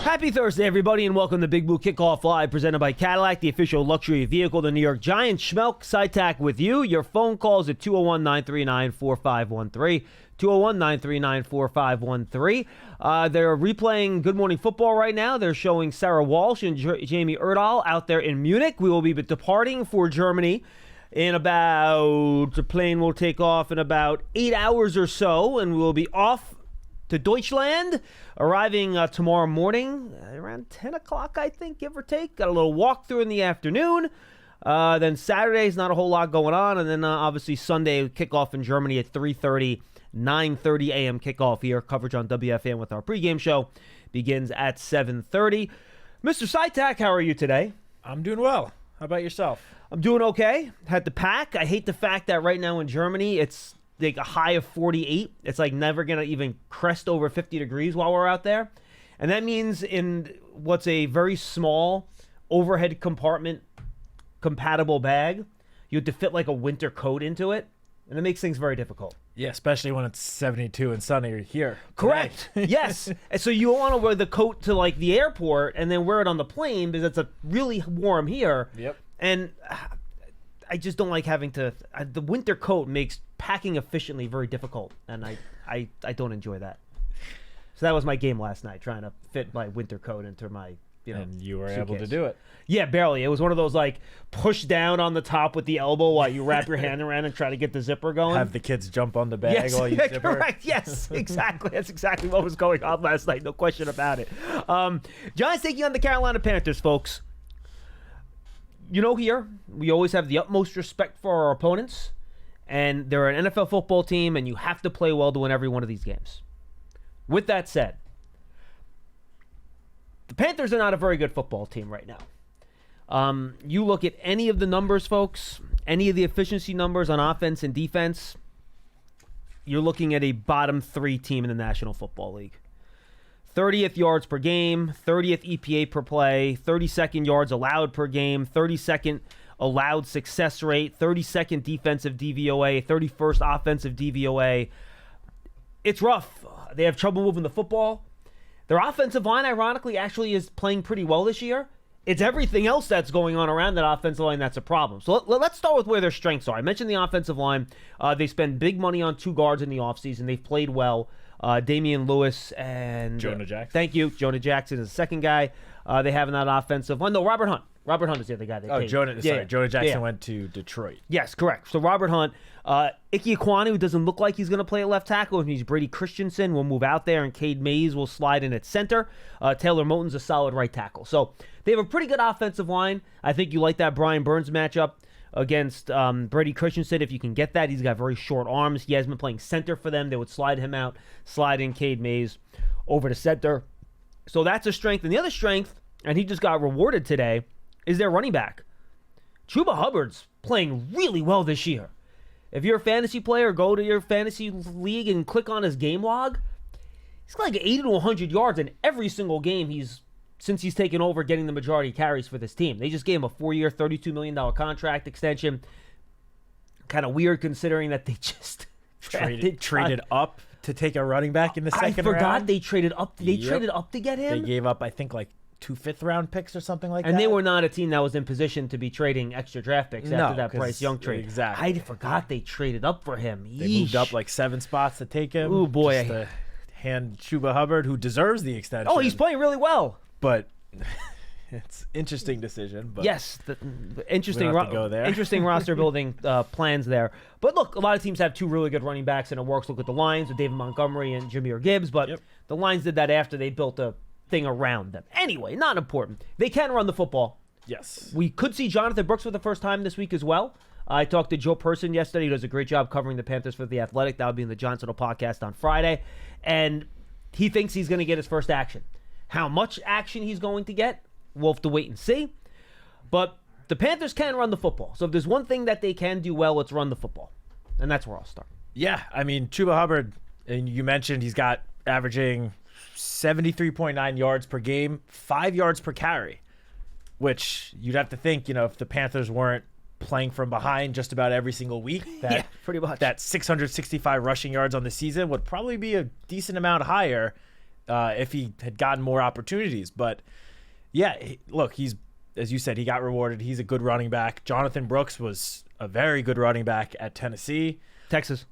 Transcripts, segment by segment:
Happy Thursday, everybody, and welcome to Big Blue Kickoff Live, presented by Cadillac, the official luxury vehicle of the New York Giants. Schmeelk, Citak with you. Your phone calls at 201-939-4513. 201-939-4513. They're replaying Good Morning Football right now. They're showing Sarah Walsh and Jamie Erdahl out there in Munich. We will be departing for Germany in about, the plane will take off in about 8 hours or so, and we'll be off to Deutschland, arriving tomorrow morning around 10 o'clock, I think, give or take. Got a little walkthrough in the afternoon. Then Saturday's not a whole lot going on. And then obviously Sunday kickoff in Germany at 3:30, 9:30 a.m. kickoff here. Coverage on WFAN with our pregame show begins at 7:30. Mr. Citak, how are you today? I'm doing well. How about yourself? I'm doing okay. Had to pack. I hate the fact that right now in Germany, it's like a high of 48. It's like never going to even crest over 50 degrees while we're out there. And that means in what's a very small overhead compartment compatible bag, you have to fit like a winter coat into it. And it makes things very difficult. Yeah, especially when it's 72 and sunny here. Correct. Yes. And so you want to wear the coat to like the airport and then wear it on the plane because it's really warm here. Yep. And I just don't like having to. The winter coat makes packing efficiently very difficult, and I don't enjoy that. So that was my game last night, trying to fit my winter coat into my and you were suitcase. able to do it. Yeah, barely. It was one of those like push down on the top with the elbow while you wrap your hand around and try to get the zipper going. Have the kids jump on the bag Yes, while you zipper. correct. Yes, exactly. That's exactly what was going on last night. No question about it. Giants taking on the Carolina Panthers, folks. You know, here, we always have the utmost respect for our opponents, and they're an NFL football team, and you have to play well to win every one of these games. With that said, the Panthers are not a very good football team right now. You look at any of the numbers, folks, any of the efficiency numbers on offense and defense, you're looking at a bottom three team in the National Football League. 30th yards per game, 30th EPA per play, 32nd yards allowed per game, 32nd allowed success rate, 32nd defensive DVOA, 31st offensive DVOA. It's rough. They have trouble moving the football. Their offensive line, ironically, actually is playing pretty well this year. It's everything else that's going on around that offensive line that's a problem. So let's start with where their strengths are. I mentioned the offensive line. They spend big money on two guards in the offseason. They've played well. Damian Lewis and Jonah Jackson. Thank you. Jonah Jackson is the second guy they have in that offensive line. No, Robert Hunt. Robert Hunt is the other guy they paid. Jonah Jackson went to Detroit. Yes, correct. So Robert Hunt. Ike Ekwonu, who doesn't look like he's going to play at left tackle. If he's Brady Christensen, will move out there, and Cade Mays will slide in at center. Taylor Moton's a solid right tackle. So they have a pretty good offensive line. I think you like that Brian Burns matchup against Brady Christensen. If you can get that, he's got very short arms. He has been playing center for them. They would slide him out, slide in Cade Mays over to center. So that's a strength. And the other strength, and he just got rewarded today, is their running back. Chuba Hubbard's playing really well this year. If you're a fantasy player, go to your fantasy league and click on his game log. He's got like 80 to 100 yards in every single game since he's taken over getting the majority carries for this team. They just gave him a 4-year, $32 million contract extension. Kind of weird considering that they just traded up to take a running back in the second round. I forgot they traded up. They traded up to get him. They gave up, I think, like 2 fifth-round picks or something like that. And they were not a team that was in position to be trading extra draft picks after that Bryce Young trade. Exactly. I forgot they traded up for him. They moved up like 7 spots to take him. Oh, boy. Just to hand Chuba Hubbard, who deserves the extension. Oh, he's playing really well. But it's interesting decision. But yes, interesting. We don't have to go there. Interesting roster building plans there. But look, a lot of teams have two really good running backs, and it works. Look at the Lions with David Montgomery and Jahmyr Gibbs. But the Lions did that after they built a thing around them. Anyway, not important. They can run the football. Yes. We could see Jonathan Brooks for the first time this week as well. I talked to Joe Person yesterday. He does a great job covering the Panthers for The Athletic. That will be in the Johnson podcast on Friday. And he thinks he's going to get his first action. How much action he's going to get, we'll have to wait and see. But the Panthers can run the football. So if there's one thing that they can do well, it's run the football. And that's where I'll start. Yeah, I mean, Chuba Hubbard, and you mentioned he's got averaging 73.9 yards per game, 5 yards per carry, which you'd have to think, if the Panthers weren't playing from behind just about every single week, that pretty much. That 665 rushing yards on the season would probably be a decent amount higher. if he had gotten more opportunities. But yeah, look, he's, as you said, he got rewarded. He's a good running back. Jonathan Brooks was a very good running back at Tennessee. Texas.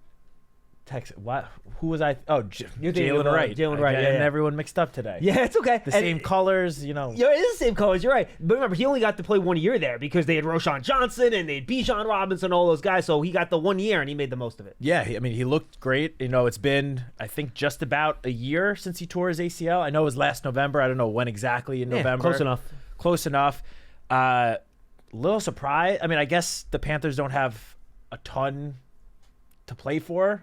What? Who was I? Oh, Jalen Wright. Jalen Wright. And everyone mixed up today. Yeah, it's okay. The same colors, Yeah, it is the same colors. You're right. But remember, he only got to play 1 year there because they had Roshan Johnson and they had Bijan Robinson, all those guys. So he got the 1 year and he made the most of it. Yeah, I mean, he looked great. It's been, I think, just about a year since he tore his ACL. I know it was last November. I don't know when exactly in November. Close enough. Close enough. Little surprise. I mean, I guess the Panthers don't have a ton to play for,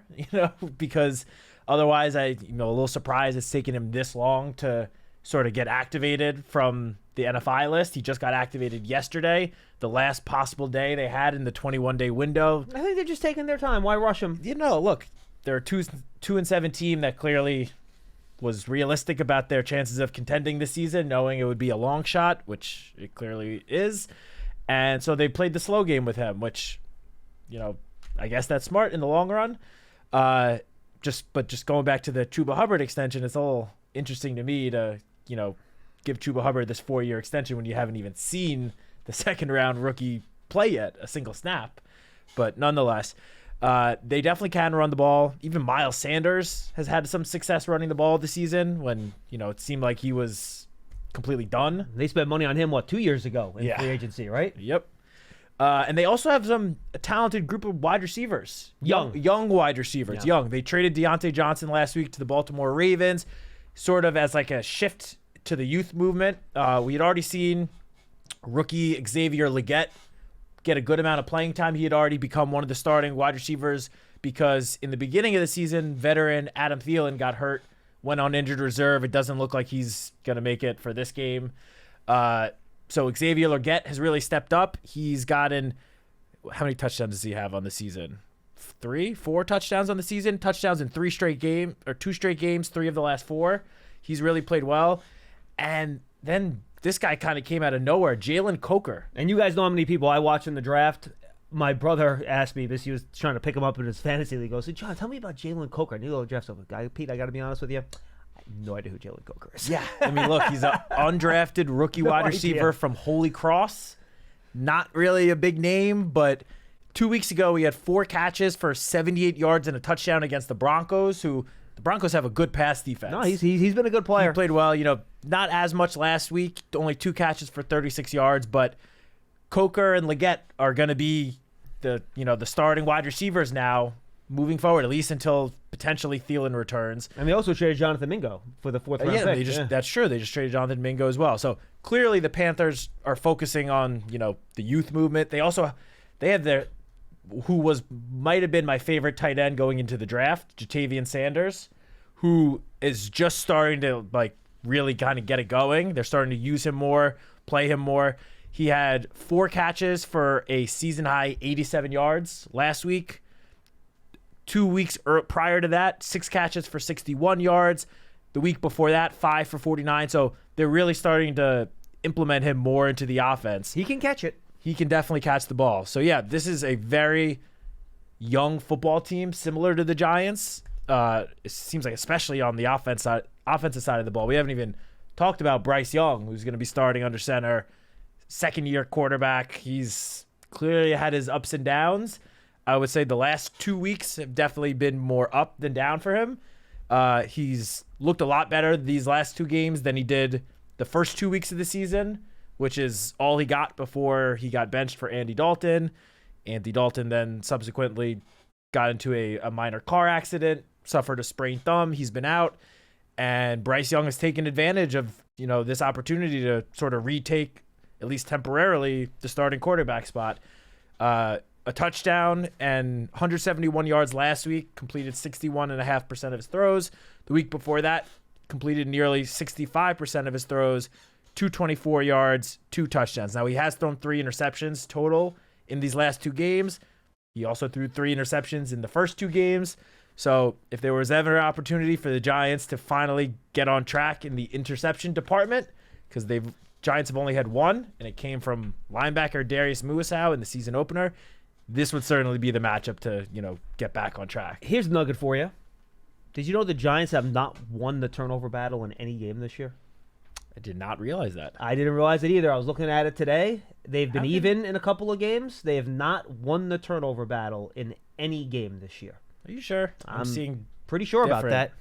because otherwise a little surprised it's taken him this long to sort of get activated from the NFI list. He just got activated yesterday, the last possible day they had in the 21-day window. I think they're just taking their time. Why rush him? Look, they're a 2-7 team that clearly was realistic about their chances of contending this season, knowing it would be a long shot, which it clearly is. And so they played the slow game with him, which, I guess that's smart in the long run. Just going back to the Chuba Hubbard extension, it's a little interesting to me to, give Chuba Hubbard this 4-year extension when you haven't even seen the second round rookie play yet, a single snap. But nonetheless, they definitely can run the ball. Even Miles Sanders has had some success running the ball this season when, it seemed like he was completely done. They spent money on him, 2 years ago in free agency, right? Yep. And they also have some talented group of wide receivers. Young wide receivers. Yeah. Young. They traded Deontay Johnson last week to the Baltimore Ravens, sort of as like a shift to the youth movement. We had already seen rookie Xavier Legette get a good amount of playing time. He had already become one of the starting wide receivers because in the beginning of the season, veteran Adam Thielen got hurt, went on injured reserve. It doesn't look like he's going to make it for this game. So Xavier Legette has really stepped up. He's gotten, how many touchdowns does he have on the season? 4 touchdowns on the season. Touchdowns in 2 straight games, 3 of the last 4. He's really played well. And then this guy kind of came out of nowhere, Jalen Coker. And you guys know how many people I watch in the draft. My brother asked me this. He was trying to pick him up in his fantasy league. He goes, John, tell me about Jalen Coker. I knew the draft. Guy, Pete, I got to be honest with you. No idea who Jalen Coker is. Yeah. I mean, look, he's an undrafted rookie wide receiver from Holy Cross. Not really a big name, but 2 weeks ago he had 4 catches for 78 yards and a touchdown against the Broncos, who the Broncos have a good pass defense. No, he's been a good player. He played well. Not as much last week, only 2 catches for 36 yards, but Coker and Legette are going to be the starting wide receivers now moving forward, at least until potentially Thielen returns. And they also traded Jonathan Mingo for the 4th round pick. That's true. They just traded Jonathan Mingo as well. So clearly the Panthers are focusing on, the youth movement. They have who might have been my favorite tight end going into the draft, Jatavian Sanders, who is just starting to really kind of get it going. They're starting to use him more, play him more. He had 4 catches for a season high 87 yards last week. 2 weeks prior to that, 6 catches for 61 yards. The week before that, 5 for 49. So they're really starting to implement him more into the offense. He can catch it. He can definitely catch the ball. So yeah, this is a very young football team, similar to the Giants. It seems like especially on the offensive side of the ball. We haven't even talked about Bryce Young, who's going to be starting under center, second-year quarterback. He's clearly had his ups and downs. I would say the last 2 weeks have definitely been more up than down for him. He's looked a lot better these last 2 games than he did the first 2 weeks of the season, which is all he got before he got benched for Andy Dalton. Andy Dalton then subsequently got into a minor car accident, suffered a sprained thumb. He's been out. And Bryce Young has taken advantage of, this opportunity to sort of retake, at least temporarily, the starting quarterback spot. A touchdown and 171 yards last week, completed 61.5% of his throws. The week before that, completed nearly 65% of his throws, 224 yards, 2 touchdowns. Now, he has thrown 3 interceptions total in these last 2 games. He also threw 3 interceptions in the first 2 games. So if there was ever an opportunity for the Giants to finally get on track in the interception department, because Giants have only had 1, and it came from linebacker Darius Muasau in the season opener, this would certainly be the matchup to, get back on track. Here's a nugget for you. Did you know the Giants have not won the turnover battle in any game this year? I did not realize that. I didn't realize it either. I was looking at it today. They've been even in a couple of games. They have not won the turnover battle in any game this year. Are you sure? I'm seeing pretty sure about that.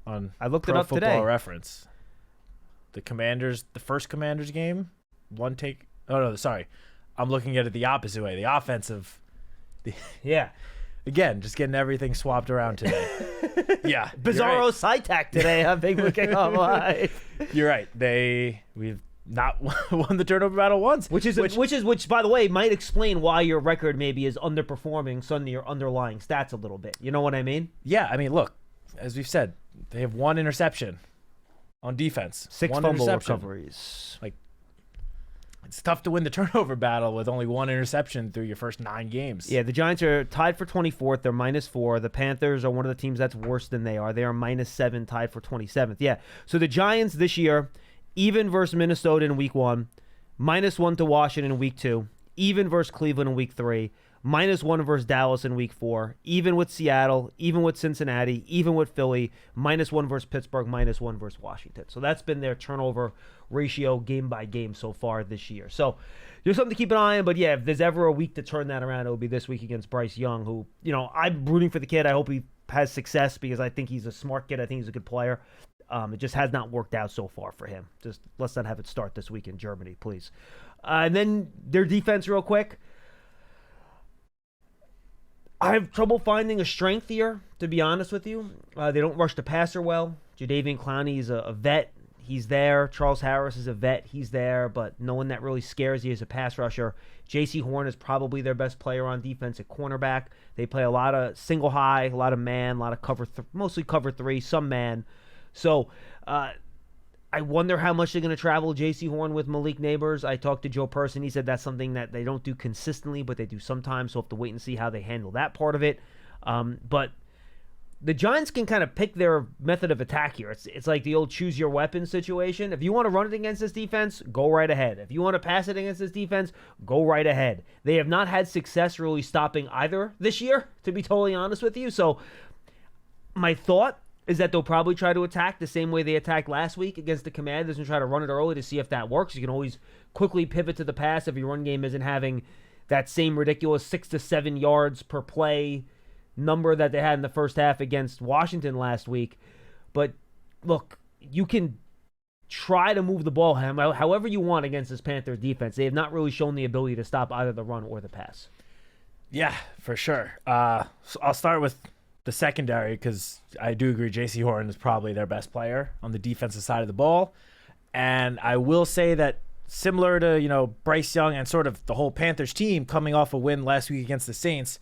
On I looked Pro it up Football today. Reference. The first Commanders game, one take. Oh no, sorry. I'm looking at it the opposite way. The offensive. Yeah. Again, just getting everything swapped around today. Yeah. Bizarro Citak today on Big Blue Kickoff Live. You're right. We've not won the turnover battle once. Which, by the way, might explain why your record maybe is underperforming some of your underlying stats a little bit. You know what I mean? Yeah. I mean, look, as we've said, they have one interception on defense. 6 one fumble interception. recoveries. Like, it's tough to win the turnover battle with only one interception through your first 9 games. Yeah, the Giants are tied for 24th. They're -4. The Panthers are one of the teams that's worse than they are. They are -7, tied for 27th. Yeah. So the Giants this year, even versus Minnesota in week 1, -1 to Washington in week 2, even versus Cleveland in week 3, -1 versus Dallas in week 4, even with Seattle, even with Cincinnati, even with Philly, -1 versus Pittsburgh, -1 versus Washington. So that's been their turnover ratio game by game so far this year. So there's something to keep an eye on. But yeah, if there's ever a week to turn that around, it will be this week against Bryce Young, who, I'm rooting for the kid. I hope he has success because I think he's a smart kid. I think he's a good player. It just has not worked out so far for him. Just let's not have it start this week in Germany, please. And then their defense real quick. I have trouble finding a strength here, to be honest with you. They don't rush the passer well. Jadeveon Clowney is a vet. He's there. Charles Harris is a vet. He's there, but no one that really scares you as a pass rusher. J.C. Horn is probably their best player on defense at cornerback. They play a lot of single high, a lot of man, a lot of mostly cover 3, some man. So I wonder how much they're going to travel J.C. Horn with Malik Neighbors. I talked to Joe Person. He said that's something that they don't do consistently, but they do sometimes. So we'll have to wait and see how they handle that part of it. But the Giants can kind of pick their method of attack here. It's like the old choose your weapon situation. If you want to run it against this defense, go right ahead. If you want to pass it against this defense, go right ahead. They have not had success really stopping either this year, to be totally honest with you. So my thought is that they'll probably try to attack the same way they attacked last week against the Commanders and try to run it early to see if that works. You can always quickly pivot to the pass if your run game isn't having that same ridiculous 6 to 7 yards per play number that they had in the first half against Washington last week. But look, you can try to move the ball however you want against this Panthers defense. They have not really shown the ability to stop either the run or the pass. Yeah, for sure. So I'll start with the secondary because I do agree J.C. Horn is probably their best player on the defensive side of the ball. And I will say that similar to, Bryce Young and sort of the whole Panthers team coming off a win last week against the Saints,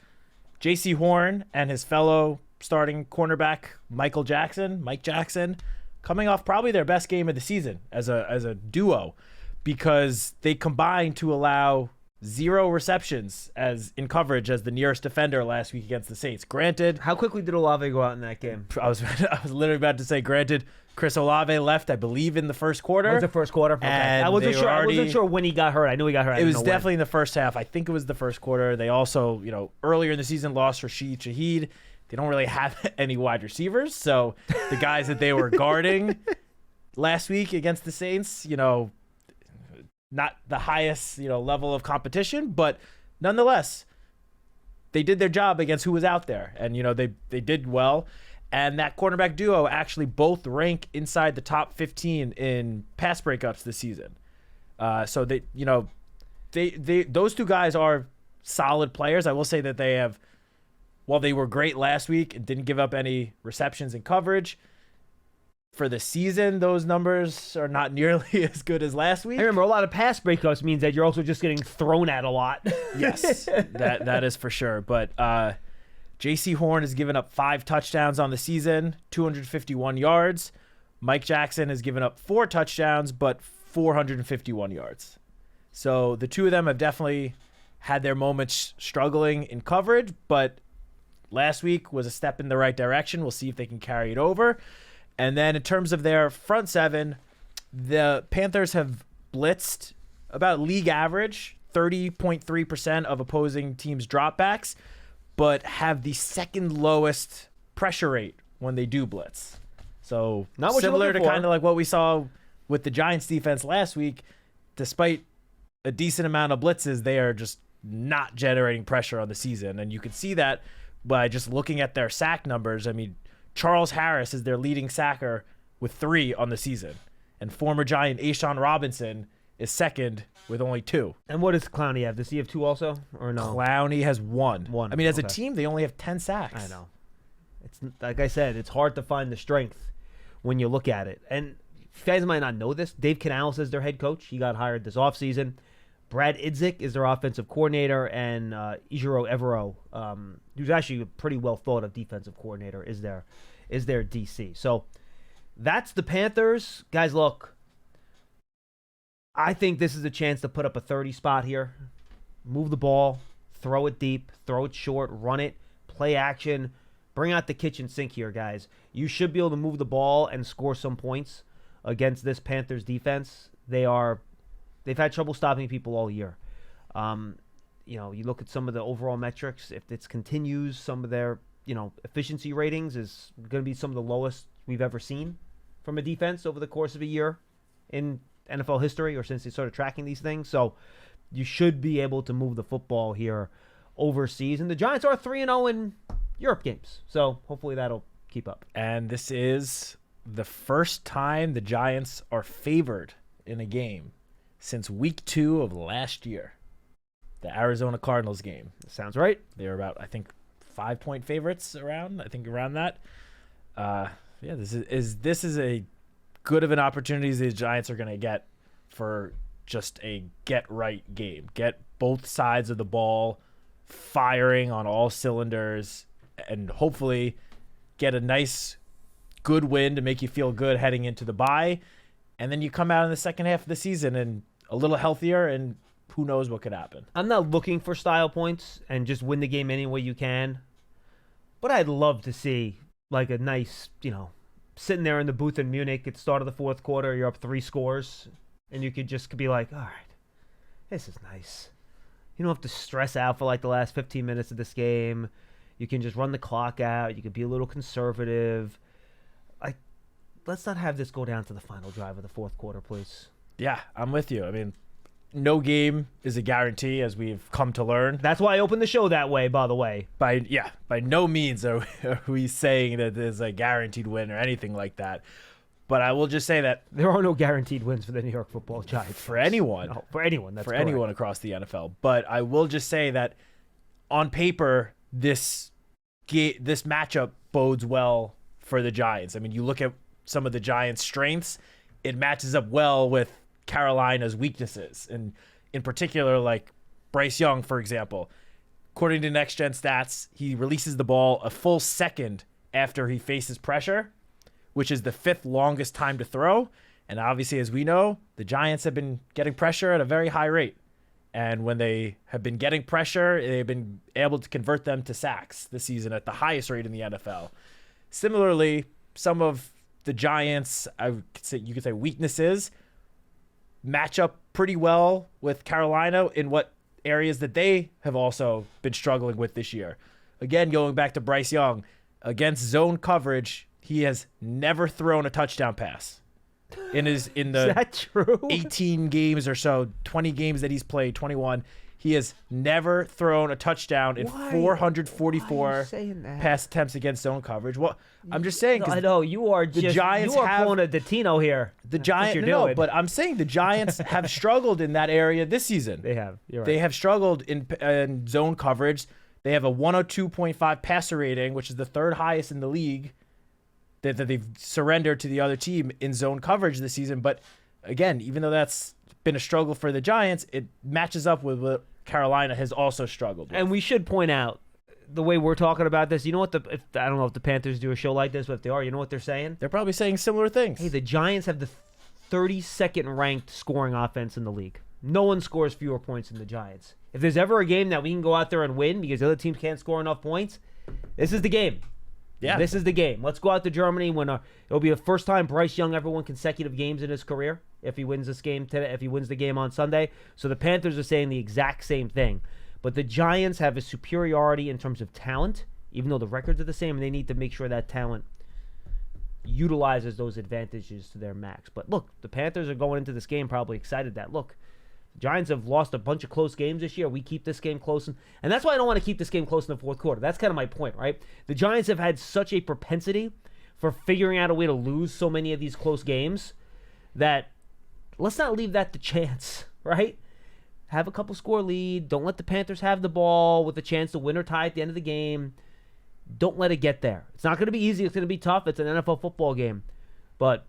J.C. Horn and his fellow starting cornerback Mike Jackson, coming off probably their best game of the season as a duo because they combined to allow 0 receptions as in coverage as the nearest defender last week against the Saints. Granted, how quickly did Olave go out in that game? I was literally about to say, granted, Chris Olave left, I believe, in the first quarter. It was the first quarter. Okay. I wasn't sure when he got hurt. I knew he got hurt. It was definitely in the first half. I think it was the first quarter. They also, earlier in the season lost Rashid Shaheed. They don't really have any wide receivers, so the guys that they were guarding last week against the Saints, not the highest, level of competition, but nonetheless, they did their job against who was out there, and they did well. And that quarterback duo actually both rank inside the top 15 in pass breakups this season. So those two guys are solid players. I will say that they have, while they were great last week and didn't give up any receptions in coverage, for the season, those numbers are not nearly as good as last week. I remember a lot of pass breakups means that you're also just getting thrown at a lot. Yes, that is for sure. But J.C. Horn has given up 5 touchdowns on the season, 251 yards. Mike Jackson has given up 4 touchdowns, but 451 yards. So the two of them have definitely had their moments struggling in coverage, but last week was a step in the right direction. We'll see if they can carry it over. And then in terms of their front seven, the Panthers have blitzed about league average, 30.3% of opposing teams' dropbacks, but have the second lowest pressure rate when they do blitz. So Not what you're similar to looking for. kind of like what we saw with the Giants defense last week, despite a decent amount of blitzes, they are just not generating pressure on the season. And you can see that by just looking at their sack numbers. I mean, Charles Harris is their leading sacker with 3 on the season. And former Giant Ashawn Robinson is second with only 2. And what does Clowney have? Does he have 2 also, or no? Clowney has 1. One, I mean, as a okay. team, they only have 10 sacks. I know. It's like I said, it's hard to find the strength when you look at it. And fans might not know this. Dave Canales is their head coach. He got hired this offseason. Brad Idzik is their offensive coordinator, and Ijiro Evero, who's actually a pretty well thought of defensive coordinator, is their DC. So that's the Panthers. Guys, look, I think this is a chance to put up a 30 spot here. Move the ball, throw it deep, throw it short, run it, play action. Bring out the kitchen sink here, guys. You should be able to move the ball and score some points against this Panthers defense. They've had trouble stopping people all year. You look at some of the overall metrics. If this continues, some of their efficiency ratings is going to be some of the lowest we've ever seen from a defense over the course of a year in NFL history, or since they started tracking these things. So you should be able to move the football here overseas. And the Giants are 3-0 in Europe games, so hopefully that'll keep up. And this is the first time the Giants are favored in a game since week 2 of last year, the Arizona Cardinals game. Sounds right. They were about, I think, 5-point favorites around that. This is a good of an opportunity as the Giants are going to get for just a get-right game. Get both sides of the ball firing on all cylinders and hopefully get a nice, good win to make you feel good heading into the bye. And then you come out in the second half of the season and a little healthier, and who knows what could happen. I'm not looking for style points and just win the game any way you can, but I'd love to see like a nice, sitting there in the booth in Munich at the start of the fourth quarter, you're up 3 scores, and you could just be like, all right, this is nice. You don't have to stress out for like the last 15 minutes of this game. You can just run the clock out. You can be a little conservative. Let's not have this go down to the final drive of the fourth quarter, please. Yeah, I'm with you. I mean, no game is a guarantee, as we've come to learn. That's why I opened the show that way, by the way. By no means are we saying that there's a guaranteed win or anything like that. But I will just say that there are no guaranteed wins for the New York Football Giants. For anyone. No, for anyone. That's correct. Anyone across the NFL. But I will just say that on paper, this matchup bodes well for the Giants. I mean, you look at some of the Giants' strengths, it matches up well with Carolina's weaknesses. And in particular, like Bryce Young, for example, according to Next Gen Stats, he releases the ball a full second after he faces pressure, which is the 5th longest time to throw. And obviously, as we know, the Giants have been getting pressure at a very high rate. And when they have been getting pressure, they've been able to convert them to sacks this season at the highest rate in the NFL. Similarly, some of the Giants, you could say weaknesses, match up pretty well with Carolina in what areas that they have also been struggling with this year. Again, going back to Bryce Young, against zone coverage, he has never thrown a touchdown pass. Is that true? 18 games or so, 20 games that he's played, 21, he has never thrown a touchdown in 444 pass attempts against zone coverage. Well, I'm just saying. I know you are just Giants you are pulling a Datino here. The Giants, no, but I'm saying the Giants have struggled in that area this season. They have. You're right. They have struggled in zone coverage. They have a 102.5 passer rating, which is the 3rd highest in the league. That they've surrendered to the other team in zone coverage this season. But again, even though that's been a struggle for the Giants, it matches up with what Carolina has also struggled with. And we should point out, the way we're talking about this, you know what I don't know if the Panthers do a show like this, but if they are, you know what they're saying? They're probably saying similar things. Hey, the Giants have the 32nd ranked scoring offense in the league. No one scores fewer points than the Giants. If there's ever a game that we can go out there and win because the other teams can't score enough points, this is the game. Yeah. This is the game. Let's go out to Germany when it'll be the first time Bryce Young ever won consecutive games in his career if he wins this game today, if he wins the game on Sunday. So the Panthers are saying the exact same thing. But the Giants have a superiority in terms of talent, even though the records are the same, and they need to make sure that talent utilizes those advantages to their max. But look, the Panthers are going into this game probably excited that, look, the Giants have lost a bunch of close games this year. We keep this game close. And that's why I don't want to keep this game close in the fourth quarter. That's kind of my point, right? The Giants have had such a propensity for figuring out a way to lose so many of these close games that let's not leave that to chance, right? Have a couple score lead. Don't let the Panthers have the ball with a chance to win or tie at the end of the game. Don't let it get there. It's not going to be easy. It's going to be tough. It's an NFL football game. But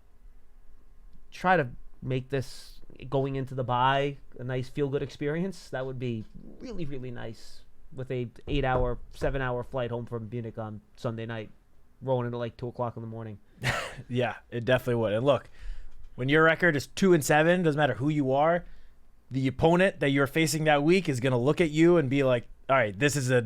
try to make this going into the bye a nice feel-good experience. That would be really, really nice with a 8-hour, 7-hour flight home from Munich on Sunday night, rolling into like 2 o'clock in the morning. Yeah, it definitely would. And look, when your record is 2-7, doesn't matter who you are, the opponent that you're facing that week is going to look at you and be like, all right, this is a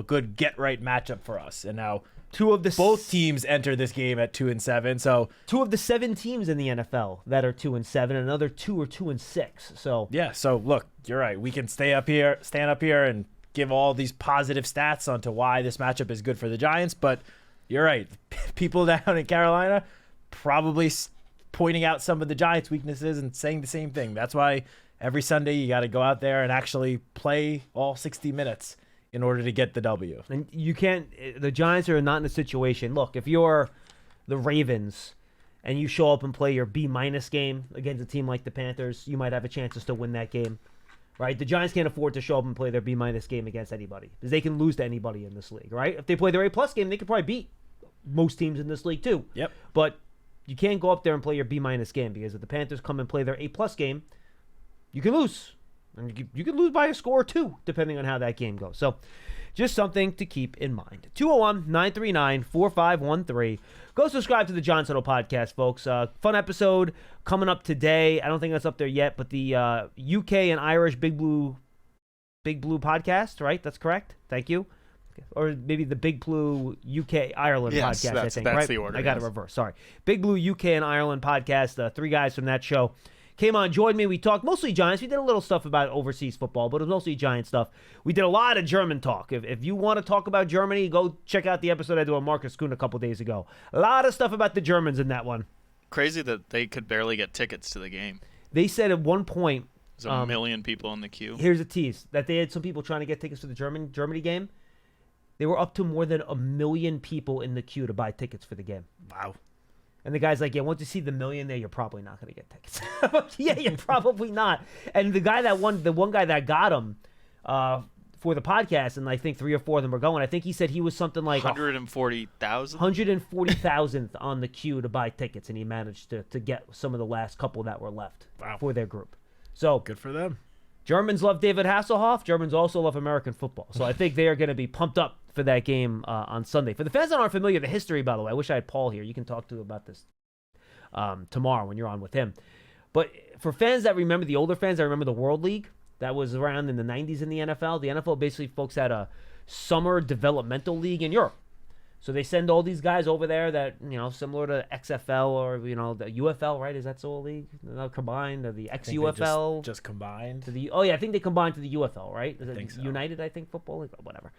good get-right matchup for us. And now both teams enter this game at 2-7. So 2 of the 7 teams in the NFL that are 2-7, another 2 are 2-6. So yeah, so look, you're right. We can stand up here and give all these positive stats onto why this matchup is good for the Giants, but you're right. People down in Carolina probably pointing out some of the Giants' weaknesses and saying the same thing. That's why every Sunday you got to go out there and actually play all 60 minutes in order to get the W. And you can't – the Giants are not in a situation – look, if you're the Ravens and you show up and play your B-minus game against a team like the Panthers, you might have a chance to still win that game, right? The Giants can't afford to show up and play their B-minus game against anybody because they can lose to anybody in this league, right? If they play their A-plus game, they could probably beat most teams in this league too. Yep. But you can't go up there and play your B-minus game because if the Panthers come and play their A-plus game, you can lose. And you could lose by a score or 2, depending on how that game goes. So just something to keep in mind. 201-939-4513. Go subscribe to the John Settle podcast, folks. Fun episode coming up today. I don't think that's up there yet, but the UK and Irish Big Blue podcast, right? That's correct. Thank you. Or maybe the Big Blue UK Ireland podcast, I think. That's right? the order. I got it reversed. Sorry. Big Blue UK and Ireland podcast. 3 guys from that show came on, joined me. We talked mostly Giants. We did a little stuff about overseas football, but it was mostly Giant stuff. We did a lot of German talk. If you want to talk about Germany, go check out the episode I did with Marcus Kuhn a couple days ago. A lot of stuff about the Germans in that one. Crazy that they could barely get tickets to the game. They said at one point, There's a million people in the queue. Here's a tease, that they had some people trying to get tickets for the Germany game. They were up to more than 1 million people in the queue to buy tickets for the game. Wow. And the guy's like, yeah, once you see the million there, you're probably not going to get tickets. Yeah, you're probably not. And the one guy that got him for the podcast, and I think 3 or 4 of them were going, I think he said he was something like 140,000? 140,000th on the queue to buy tickets, and he managed to get some of the last couple that were left for their group. So good for them. Germans love David Hasselhoff. Germans also love American football. So I think they are going to be pumped up for that game on Sunday. For the fans that aren't familiar with the history, by the way, I wish I had Paul here. You can talk to about this tomorrow when you're on with him. But for fans that remember, the older fans that remember the World League that was around in the 90s in the NFL basically, folks, had a summer developmental league in Europe. So they send all these guys over there that, similar to XFL or, the UFL, right? Is that so a league? Combined or the XUFL? Just combined. I think they combined to the UFL, right? I think so. United, I think, Football League, whatever.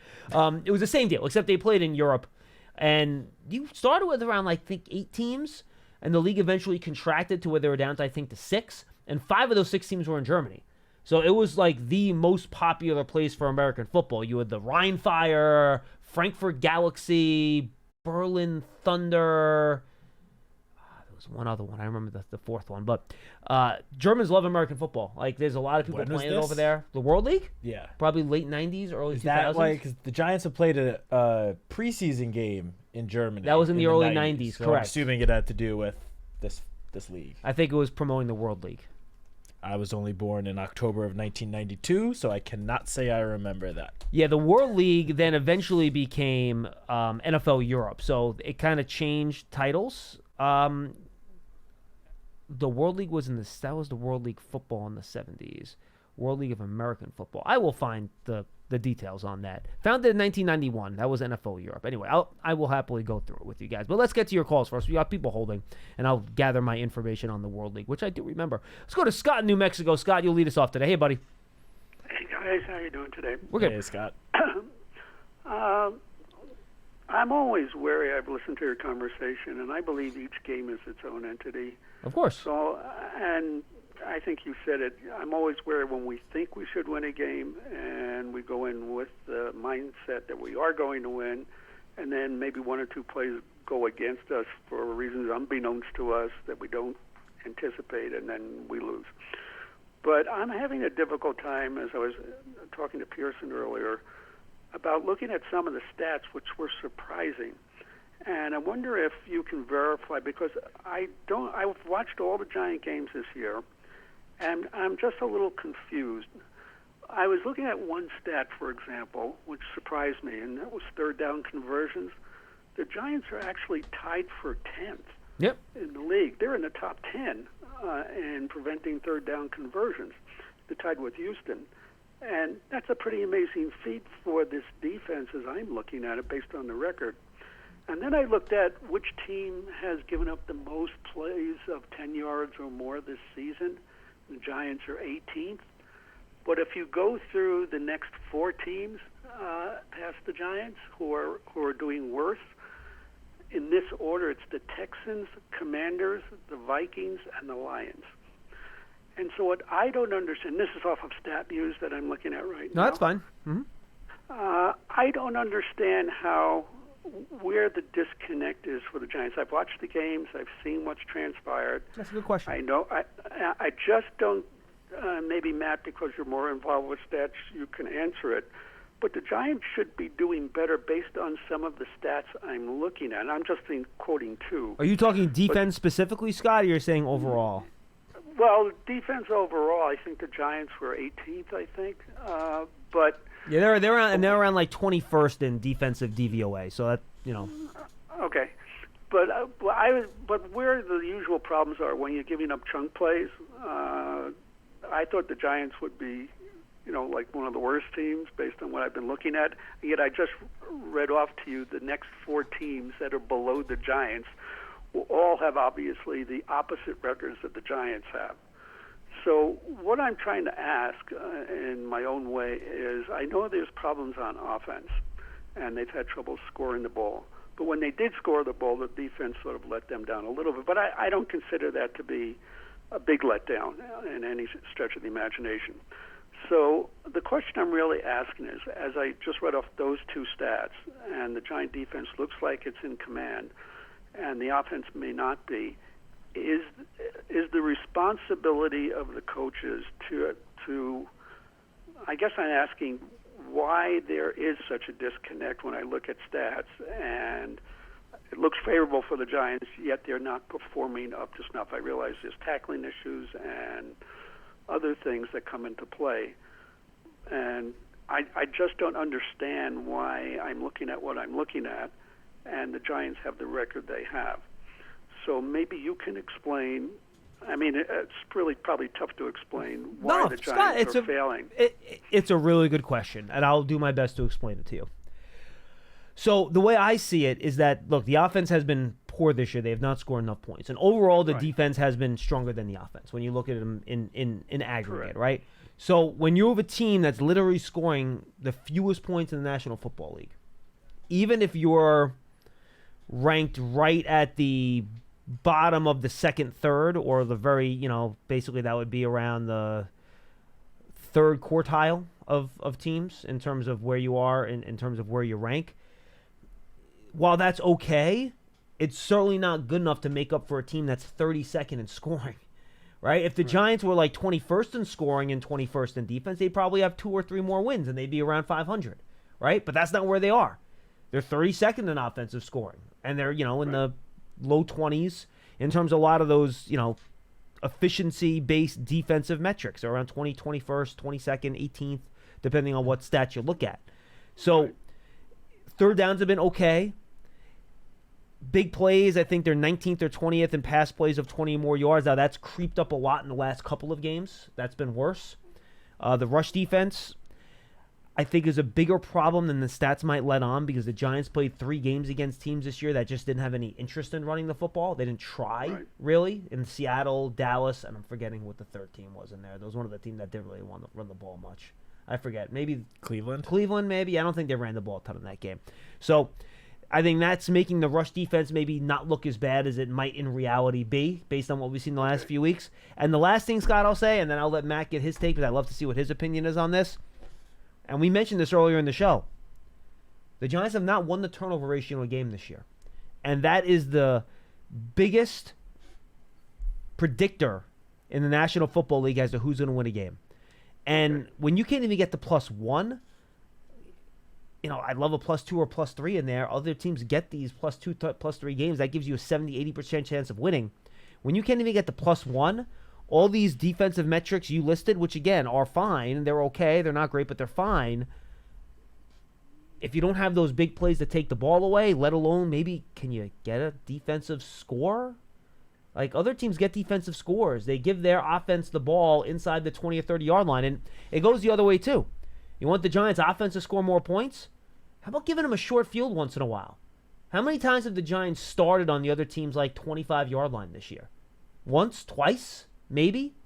It was the same deal, except they played in Europe. And you started with around, I think, 8 teams, and the league eventually contracted to where they were down to, I think, to 6. And 5 of those 6 teams were in Germany. So it was like the most popular place for American football. You had the Rhine Fire, Frankfurt Galaxy, Berlin Thunder. There was one other one. I remember the 4th one. But Germans love American football. Like, there's a lot of people playing it over there. The World League? Yeah. Probably late 90s, early 2000s. Is that why? Because the Giants have played a preseason game in Germany. That was in the early 90s, so correct. I'm assuming it had to do with this league. I think it was promoting the World League. I was only born in October of 1992, so I cannot say I remember that. Yeah, the World League then eventually became NFL Europe, so it kind of changed titles. The World League was that was the World League football in the 70s. World League of American Football. I will find the details on that. Founded in 1991. That was NFL Europe. Anyway, I will happily go through it with you guys. But let's get to your calls first. We got people holding, and I'll gather my information on the World League, which I do remember. Let's go to Scott in New Mexico. Scott, you'll lead us off today. Hey, buddy. Hey, guys. How you doing today? We're good. Hey, Scott. I'm always wary. I've listened to your conversation, and I believe each game is its own entity. Of course. So, and I think you said it. I'm always wary when we think we should win a game, and we go in with the mindset that we are going to win, and then maybe one or two plays go against us for reasons unbeknownst to us that we don't anticipate, and then we lose. But I'm having a difficult time, as I was talking to Pearson earlier, about looking at some of the stats which were surprising. And I wonder if you can verify, because I've watched all the Giant games this year, and I'm just a little confused. I was looking at one stat, for example, which surprised me, and that was third down conversions. The Giants are actually tied for 10th in the league. They're in the top 10 in preventing third down conversions. They're tied with Houston. And that's a pretty amazing feat for this defense as I'm looking at it based on the record. And then I looked at which team has given up the most plays of 10 yards or more this season. The Giants are 18th. But if you go through the next four teams past the Giants who are doing worse, in this order, it's the Texans, Commanders, the Vikings, and the Lions. And so what I don't understand, this is off of Stat News that I'm looking at right now. No, that's fine. Mm-hmm. I don't understand where the disconnect is for the Giants. I've watched the games. I've seen what's transpired. That's a good question. I know. I just don't. Maybe Matt, because you're more involved with stats, you can answer it. But the Giants should be doing better based on some of the stats I'm looking at. And I'm just quoting two. Are you talking defense specifically, Scott, or you're saying overall? Well, defense overall, I think the Giants were 18th. I think, but yeah, they're around like 21st in defensive DVOA. So that Okay, but where the usual problems are when you're giving up chunk plays, I thought the Giants would be, like one of the worst teams based on what I've been looking at. Yet I just read off to you the next four teams that are below the Giants will all have obviously the opposite records that the Giants have. So what I'm trying to ask in my own way is, I know there's problems on offense, and they've had trouble scoring the ball. But when they did score the ball, the defense sort of let them down a little bit. But I don't consider that to be a big letdown in any stretch of the imagination. So the question I'm really asking is, as I just read off those two stats, and the Giant defense looks like it's in command, and the offense may not be, is the responsibility of the coaches to I guess I'm asking why there is such a disconnect when I look at stats, and it looks favorable for the Giants, yet they're not performing up to snuff. I realize there's tackling issues and other things that come into play, and I just don't understand why I'm looking at what I'm looking at, and the Giants have the record they have. So maybe you can explain. I mean, it's really probably tough to explain why the Giants are failing. It's a really good question, and I'll do my best to explain it to you. So the way I see it is that, look, the offense has been poor this year. They have not scored enough points. And overall, the defense has been stronger than the offense when you look at them in aggregate, right? So when you have a team that's literally scoring the fewest points in the National Football League, even if you're ranked right at the bottom of the second third, or the very, basically that would be around the third quartile of teams in terms of where you are, in terms of where you rank, while that's okay, it's certainly not good enough to make up for a team that's 32nd in scoring, right? If the Giants were like 21st in scoring and 21st in defense, they'd probably have 2 or 3 more wins, and they'd be around 500, right? But that's not where they are. They're 32nd in offensive scoring, and they're, in the low 20s in terms of a lot of those, efficiency-based defensive metrics. They're around 20, 21st, 22nd, 18th, depending on what stats you look at. So third downs have been okay. Big plays, I think they're 19th or 20th in pass plays of 20 or more yards. Now, that's creeped up a lot in the last couple of games. That's been worse. The rush defense, I think, is a bigger problem than the stats might let on, because the Giants played 3 games against teams this year that just didn't have any interest in running the football. They didn't try, really, in Seattle, Dallas, and I'm forgetting what the third team was in there. There was one of the teams that didn't really want to run the ball much. I forget. Maybe Cleveland, maybe. I don't think they ran the ball a ton in that game. So I think that's making the rush defense maybe not look as bad as it might in reality be, based on what we've seen the last few weeks. And the last thing, Scott, I'll say, and then I'll let Matt get his take, because I'd love to see what his opinion is on this. And we mentioned this earlier in the show. The Giants have not won the turnover ratio in a game this year. And that is the biggest predictor in the National Football League as to who's going to win a game. And when you can't even get the +1, I'd love a +2 or +3 in there. Other teams get these +2, +3 games. That gives you a 70-80% chance of winning. When you can't even get the +1, all these defensive metrics you listed, which again are fine, they're okay, they're not great, but they're fine. If you don't have those big plays to take the ball away, let alone maybe can you get a defensive score? Like, other teams get defensive scores. They give their offense the ball inside the 20 or 30-yard line, and it goes the other way too. You want the Giants' offense to score more points? How about giving them a short field once in a while? How many times have the Giants started on the other team's 25-yard line this year? Once? Twice? Maybe?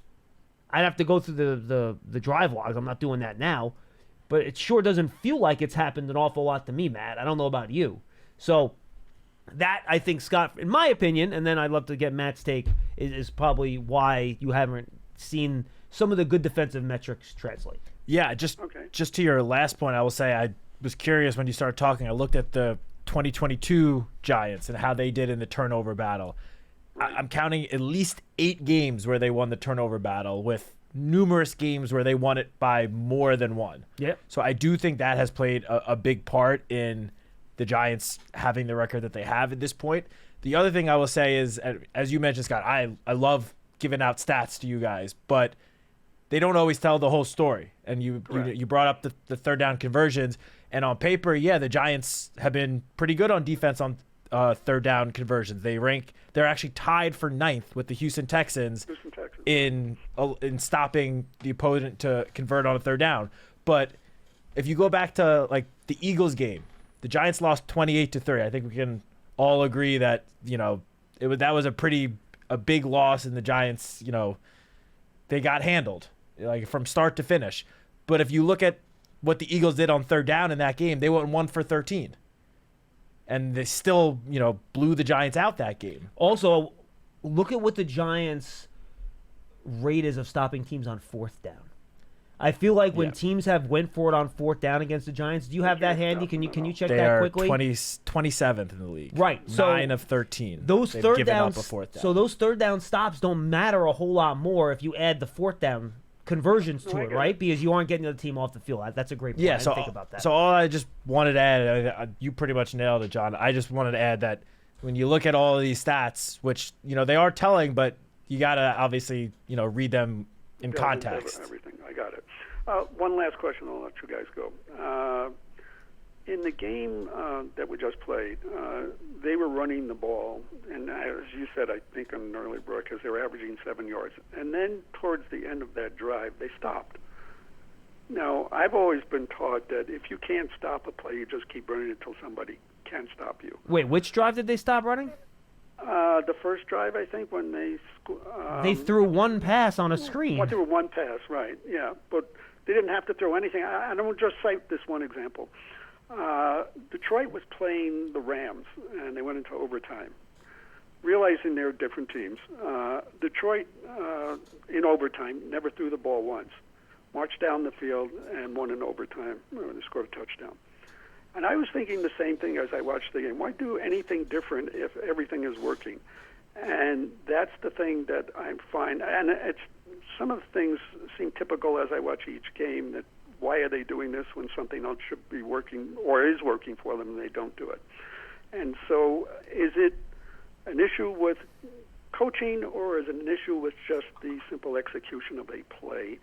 I'd have to go through the drive logs. I'm not doing that now. But it sure doesn't feel like it's happened an awful lot to me, Matt. I don't know about you. So that, I think, Scott, in my opinion, and then I'd love to get Matt's take, is probably why you haven't seen some of the good defensive metrics translate. Yeah, just to your last point, I will say I was curious when you started talking. I looked at the 2022 Giants and how they did in the turnover battle. Right. I'm counting at least 8 games where they won the turnover battle, with numerous games where they won it by more than one. Yep. So I do think that has played a big part in the Giants having the record that they have at this point. The other thing I will say is, as you mentioned, Scott, I love giving out stats to you guys, but they don't always tell the whole story. And you brought up the third down conversions, and on paper, the Giants have been pretty good on defense on third down conversions. They're actually tied for 9th with the Houston Texans in stopping the opponent to convert on a third down. But if you go back to the Eagles game, the Giants lost 28-3. I think we can all agree that that was a big loss, and the Giants they got handled from start to finish. But if you look at what the Eagles did on third down in that game, they went 1 for 13. And they still, blew the Giants out that game. Also, look at what the Giants' rate is of stopping teams on 4th down. I feel like when teams have went for it on 4th down against the Giants, do you have that handy? Can you check that quickly? They are 27th in the league. Right. 9 of 13. Those They've third given downs. up a 4th down. So those third down stops don't matter a whole lot more if you add the 4th down conversions to it, right? Because you aren't getting the team off the field. That's a great point. I didn't think about that. So all I just wanted to add, you pretty much nailed it, John. I just wanted to add that when you look at all of these stats, which they are telling, but you gotta obviously read them in context. Everything. I got it. One last question, I'll let you guys go. In the game that we just played, they were running the ball, and as you said, I think on an early broadcast, they were averaging 7 yards. And then towards the end of that drive, they stopped. Now, I've always been taught that if you can't stop a play, you just keep running until somebody can stop you. Wait, which drive did they stop running? The first drive, I think, when they threw one pass on a screen. They threw one pass, right? Yeah, but they didn't have to throw anything. I don't just cite this one example. Detroit was playing the Rams, and they went into overtime. Realizing they're different teams, Detroit, in overtime, never threw the ball once. Marched down the field and won in overtime. They scored a touchdown. And I was thinking the same thing as I watched the game. Why do anything different if everything is working? And that's the thing that I find. And some of the things seem typical as I watch each game, that why are they doing this when something else should be working or is working for them and they don't do it? And so is it an issue with coaching, or is it an issue with just the simple execution of a play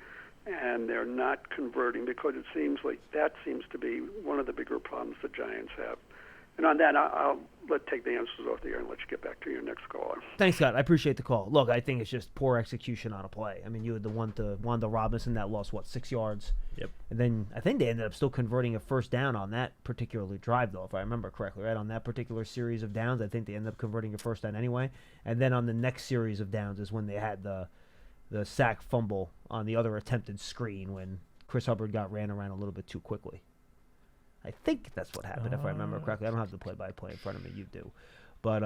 and they're not converting? Because it seems like that seems to be one of the bigger problems the Giants have. And on that, I'll take the answers off the air and let you get back to your next caller. Thanks, Scott. I appreciate the call. Look, I think it's just poor execution on a play. I mean, you had the one to Wanda Robinson that lost, 6 yards? Yep. And then I think they ended up still converting a first down on that particular drive, though, if I remember correctly, right? On that particular series of downs, I think they ended up converting a first down anyway. And then on the next series of downs is when they had the sack fumble on the other attempted screen when Chris Hubbard got ran around a little bit too quickly. I think that's what happened, if I remember correctly. I don't have the play-by-play in front of me. You do. But,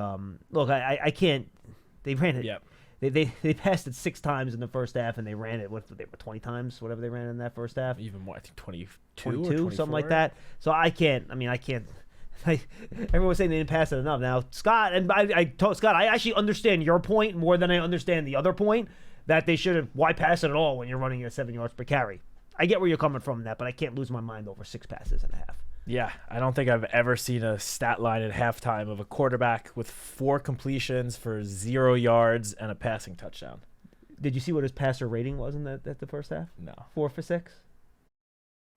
look, I can't – they ran it. Yep. They passed it 6 times in the first half, and they ran it, they were 20 times, whatever they ran in that first half. Even more, I think 22 22, something like that. So I can't. Everyone was saying they didn't pass it enough. Now, Scott, and I told Scott, I actually understand your point more than I understand the other point, that they should have, why pass it at all when you're running at 7 yards per carry? I get where you're coming from in that, but I can't lose my mind over 6 passes and a half. Yeah, I don't think I've ever seen a stat line at halftime of a quarterback with 4 completions for 0 yards and a passing touchdown. Did you see what his passer rating was in the first half? No. 4 for 6?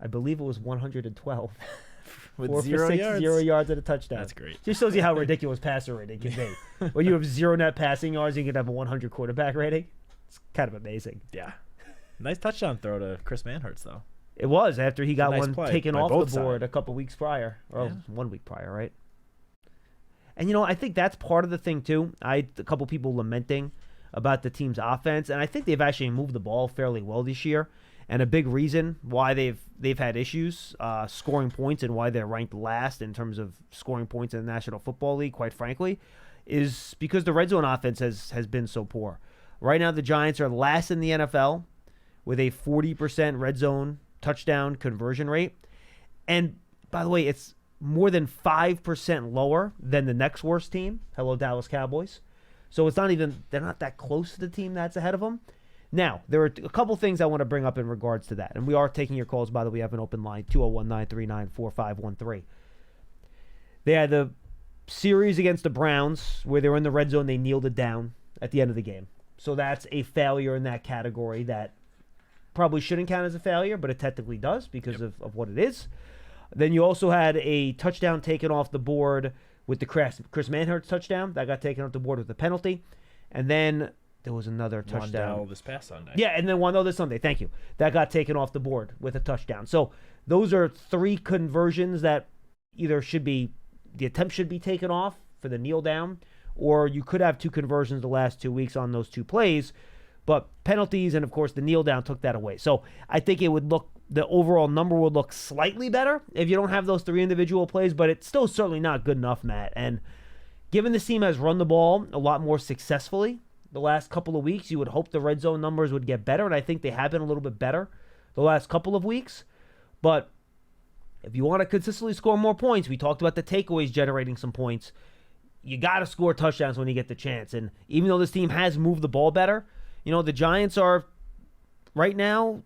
I believe it was 112. With 4 0 for 6, yards? 0 yards at a touchdown. That's great. Just shows you how ridiculous passer rating can be. When you have 0 net passing yards, you can have a 100 quarterback rating. It's kind of amazing. Yeah. Nice touchdown throw to Chris Manhurts, though. It was after he got Nice one play taken by off both the board sides. a couple weeks prior, or Yeah. 1 week prior, right? And, I think that's part of the thing, too. A couple people lamenting about the team's offense, and I think they've actually moved the ball fairly well this year. And a big reason why they've had issues scoring points and why they're ranked last in terms of scoring points in the National Football League, quite frankly, is because the red zone offense has been so poor. Right now, the Giants are last in the NFL with a 40% red zone touchdown conversion rate. And, by the way, it's more than 5% lower than the next worst team. Hello, Dallas Cowboys. So they're not that close to the team that's ahead of them. Now, there are a couple things I want to bring up in regards to that. And we are taking your calls, by the way. We have an open line, 201-939-4513. They had the series against the Browns where they were in the red zone. They kneeled it down at the end of the game. So that's a failure in that category that probably shouldn't count as a failure, but it technically does because of what it is. Then you also had a touchdown taken off the board with the Chris Manhurts touchdown. That got taken off the board with a penalty. And then there was another touchdown. Wandell this past Sunday. Yeah, and then Wandell this Sunday. Thank you. That got taken off the board with a touchdown. So those are 3 conversions that either the attempt should be taken off for the kneel down, or you could have 2 conversions the last 2 weeks on those 2 plays. But penalties and, of course, the kneel down took that away. So I think the overall number would look slightly better if you don't have those 3 individual plays, but it's still certainly not good enough, Matt. And given this team has run the ball a lot more successfully the last couple of weeks, you would hope the red zone numbers would get better, and I think they have been a little bit better the last couple of weeks. But if you want to consistently score more points, we talked about the takeaways generating some points, you got to score touchdowns when you get the chance. And even though this team has moved the ball better, the Giants are right now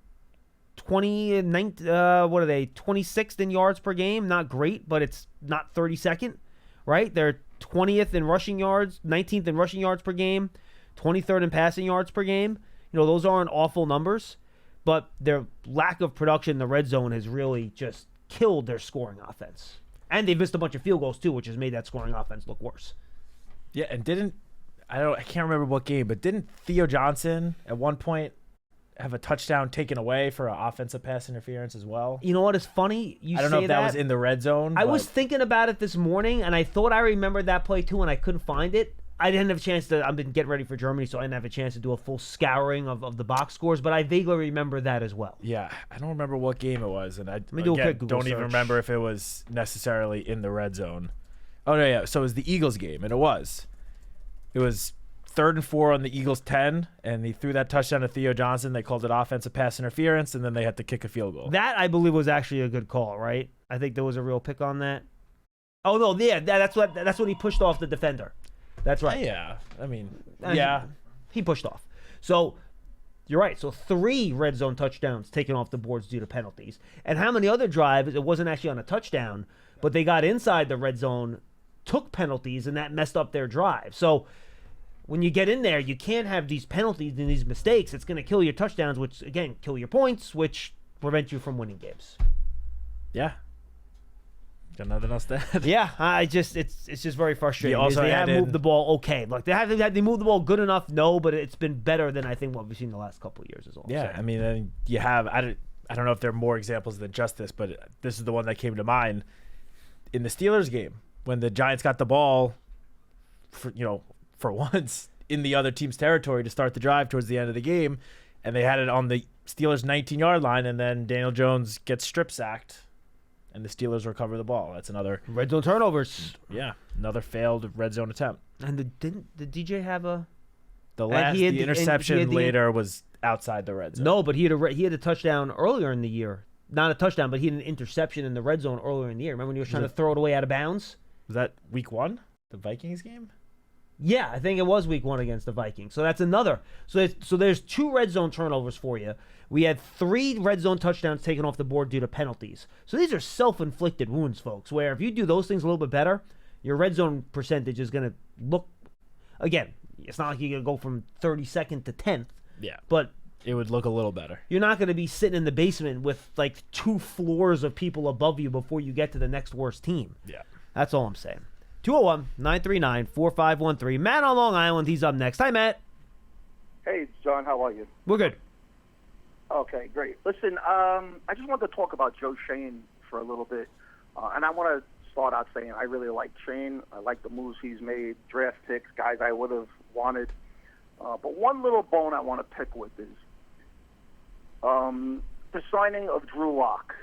26th in yards per game. Not great, but it's not 32nd, right? They're 20th in rushing yards, 19th in rushing yards per game, 23rd in passing yards per game. Those aren't awful numbers, but their lack of production in the red zone has really just killed their scoring offense. And they've missed a bunch of field goals too, which has made that scoring offense look worse. Yeah, and I can't remember what game, but didn't Theo Johnson at one point have a touchdown taken away for an offensive pass interference as well? You know what is funny? I don't know if that was in the red zone. I was thinking about it this morning, and I thought I remembered that play too, and I couldn't find it. I didn't have a chance to. I've been getting ready for Germany, so I didn't have a chance to do a full scouring of the box scores, but I vaguely remember that as well. Yeah, I don't remember what game it was, and I me do a quick Google don't even search. remember if it was necessarily in the red zone. Oh, no, yeah. So it was the Eagles game, and it was. It was 3rd and 4 on the Eagles' 10, and he threw that touchdown to Theo Johnson. They called it offensive pass interference, and then they had to kick a field goal. That, I believe, was actually a good call, right? I think there was a real pick on that. Oh, no, yeah, that's what he pushed off the defender. That's right. Yeah, I mean, yeah. He pushed off. So, you're right. So, 3 red zone touchdowns taken off the boards due to penalties. And how many other drives, it wasn't actually on a touchdown, but they got inside the red zone, took penalties, and that messed up their drive. So, when you get in there, you can't have these penalties and these mistakes. It's going to kill your touchdowns, which, again, kill your points, which prevent you from winning games. Yeah. Got nothing else to add? Yeah, it's just very frustrating. You also They have added- moved the ball okay. Like they moved the ball good enough, no, but it's been better than I think what we've seen the last couple of years as well. Yeah, I mean, you have. I don't know if there are more examples than just this, but this is the one that came to mind in the Steelers game when the Giants got the ball, for once in the other team's territory to start the drive towards the end of the game, and they had it on the Steelers' 19-yard line, and then Daniel Jones gets strip sacked and the Steelers recover the ball. That's another Red zone turnovers. another failed red zone attempt. And didn't the DJ have a? The he had interception later was outside the red zone. No, but he had a touchdown earlier in the year. Not a touchdown, but he had an interception in the red zone earlier in the year. Remember when he was trying to throw it away out of bounds? Was that week 1, the Vikings game? Yeah, I think it was week 1 against the Vikings. So that's another. So there's 2 red zone turnovers for you. We had 3 red zone touchdowns taken off the board due to penalties. So these are self-inflicted wounds, folks, where if you do those things a little bit better, your red zone percentage is going to look, again, it's not like you're going to go from 32nd to 10th. Yeah. But it would look a little better. you're not going to be sitting in the basement with like 2 floors of people above you before you get to the next worst team. Yeah. That's all I'm saying. 201-939-4513. Matt on Long Island. He's up next. Hi, Matt. Hey, John, how are you? We're good. Okay, great. Listen, I just wanted to talk about Joe Shane for a little bit. And I want to start out saying I really like Shane. I like the moves he's made, draft picks, guys I would have wanted. But one little bone I want to pick with is the signing of Drew Lock.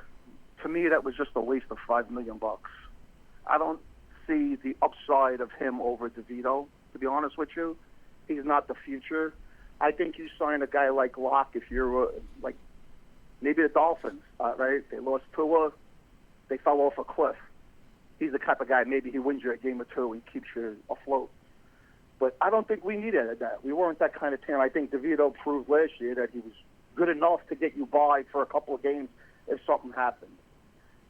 To me, that was just a waste of $5 million. I don't see the upside of him over DeVito, to be honest with you. He's not the future. I think you sign a guy like Locke if you're like maybe the Dolphins, right? They lost Tua. They fell off a cliff. He's the type of guy, maybe he wins you a game or 2 and keeps you afloat. But I don't think we needed that. We weren't that kind of team. I think DeVito proved last year that he was good enough to get you by for a couple of games if something happened.